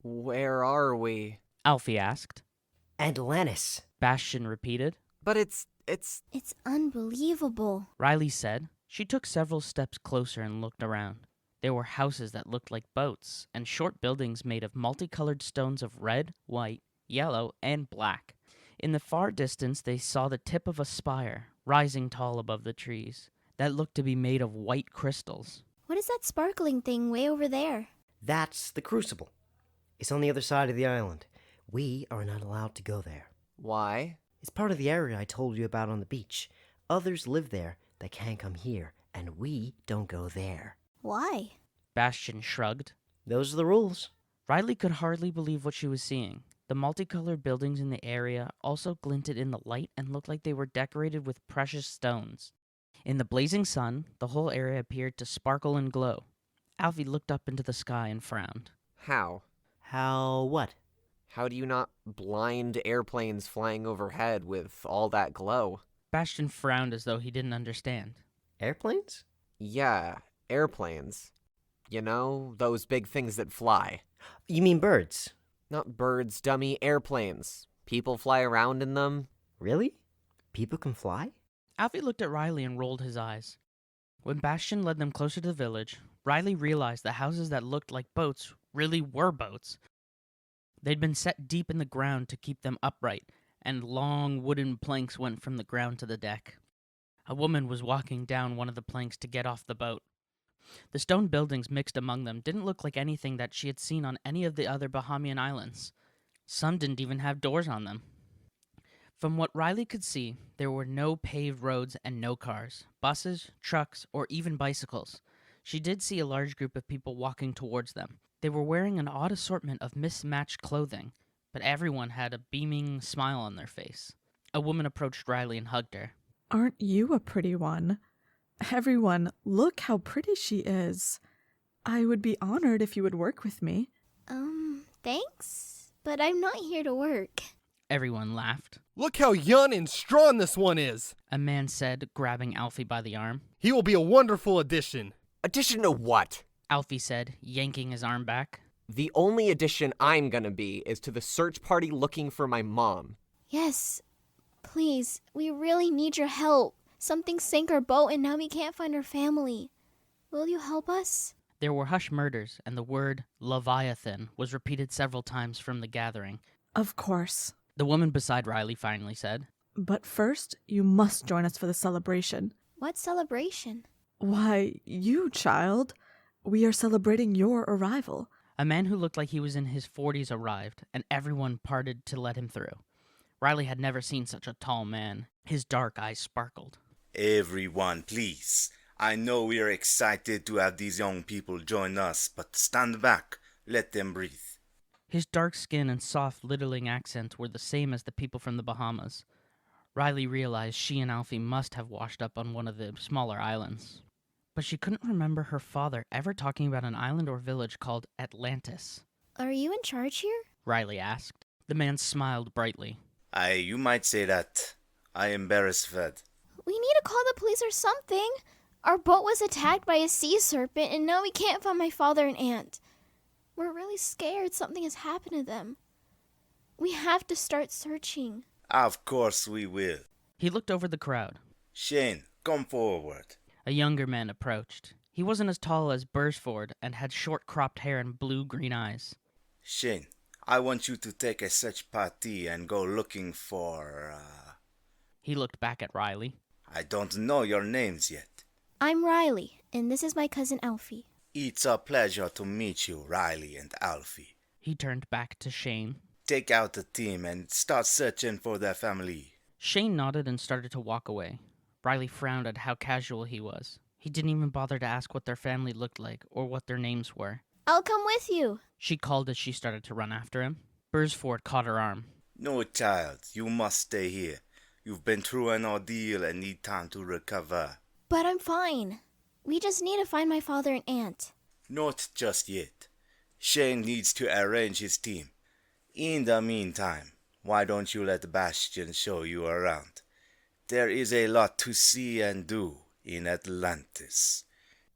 Where are we? Alfie asked. Atlantis. Bastian repeated. But it's... It's unbelievable. Riley said. She took several steps closer and looked around. There were houses that looked like boats, and short buildings made of multicolored stones of red, white, yellow, and black. In the far distance, they saw the tip of a spire, rising tall above the trees, that looked to be made of white crystals. What is that sparkling thing way over there? That's the Crucible. It's on the other side of the island. We are not allowed to go there. Why? It's part of the area I told you about on the beach. Others live there that can't come here, and we don't go there. Why? Bastian shrugged. Those are the rules. Riley could hardly believe what she was seeing. The multicolored buildings in the area also glinted in the light and looked like they were decorated with precious stones. In the blazing sun, the whole area appeared to sparkle and glow. Alfie looked up into the sky and frowned. How? How what? How do you not blind airplanes flying overhead with all that glow? Bastian frowned as though he didn't understand. Airplanes? Yeah, airplanes. You know, those big things that fly. You mean birds? Not birds, dummy, airplanes. People fly around in them. Really? People can fly? Alfie looked at Riley and rolled his eyes. When Bastian led them closer to the village, Riley realized the houses that looked like boats really were boats. They'd been set deep in the ground to keep them upright, and long wooden planks went from the ground to the deck. A woman was walking down one of the planks to get off the boat. The stone buildings mixed among them didn't look like anything that she had seen on any of the other Bahamian islands. Some didn't even have doors on them. From what Riley could see, there were no paved roads and no cars, buses, trucks, or even bicycles. She did see a large group of people walking towards them. They were wearing an odd assortment of mismatched clothing, but everyone had a beaming smile on their face. A woman approached Riley and hugged her. Aren't you a pretty one? Everyone, look how pretty she is. I would be honored if you would work with me. Thanks, but I'm not here to work. Everyone laughed. Look how young and strong this one is. A man said, grabbing Alfie by the arm. He will be a wonderful addition. Addition to what? Alfie said, yanking his arm back. The only addition I'm gonna be is to the search party looking for my mom. Yes, please, we really need your help. Something sank our boat and now we can't find our family. Will you help us? There were hushed murders, and the word Leviathan was repeated several times from the gathering. Of course. The woman beside Riley finally said. But first, you must join us for the celebration. What celebration? Why, you, child. We are celebrating your arrival. A man who looked like he was in his 40s arrived, and everyone parted to let him through. Riley had never seen such a tall man. His dark eyes sparkled. Everyone, please. I know we are excited to have these young people join us, but stand back. Let them breathe. His dark skin and soft, littling accents were the same as the people from the Bahamas. Riley realized she and Alfie must have washed up on one of the smaller islands. But she couldn't remember her father ever talking about an island or village called Atlantis. Are you in charge here? Riley asked. The man smiled brightly. You might say that. I am Beresford. We need to call the police or something. Our boat was attacked by a sea serpent and now we can't find my father and aunt. We're really scared something has happened to them. We have to start searching. Of course we will. He looked over the crowd. Shane, come forward. A younger man approached. He wasn't as tall as Beresford and had short cropped hair and blue-green eyes. Shane, I want you to take a search party and go looking for, He looked back at Riley. I don't know your names yet. I'm Riley, and this is my cousin Alfie. It's a pleasure to meet you, Riley and Alfie. He turned back to Shane. Take out the team and start searching for their family. Shane nodded and started to walk away. Riley frowned at how casual he was. He didn't even bother to ask what their family looked like or what their names were. I'll come with you, she called as she started to run after him. Beresford caught her arm. No, child, you must stay here. You've been through an ordeal and need time to recover. But I'm fine. We just need to find my father and aunt. Not just yet. Shane needs to arrange his team. In the meantime, why don't you let Bastian show you around? There is a lot to see and do in Atlantis.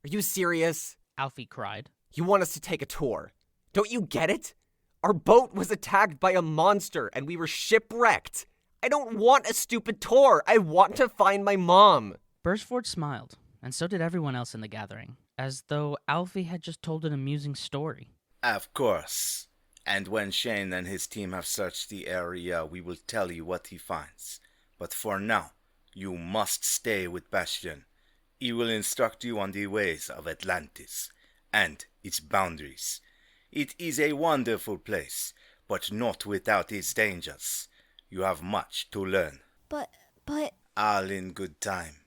Are you serious? Alfie cried. You want us to take a tour? Don't you get it? Our boat was attacked by a monster and we were shipwrecked. I don't want a stupid tour. I want to find my mom. Beresford smiled, and so did everyone else in the gathering, as though Alfie had just told an amusing story. Of course. And when Shane and his team have searched the area, we will tell you what he finds. But for now, you must stay with Bastian. He will instruct you on the ways of Atlantis and its boundaries. It is a wonderful place, but not without its dangers. You have much to learn. But... All in good time.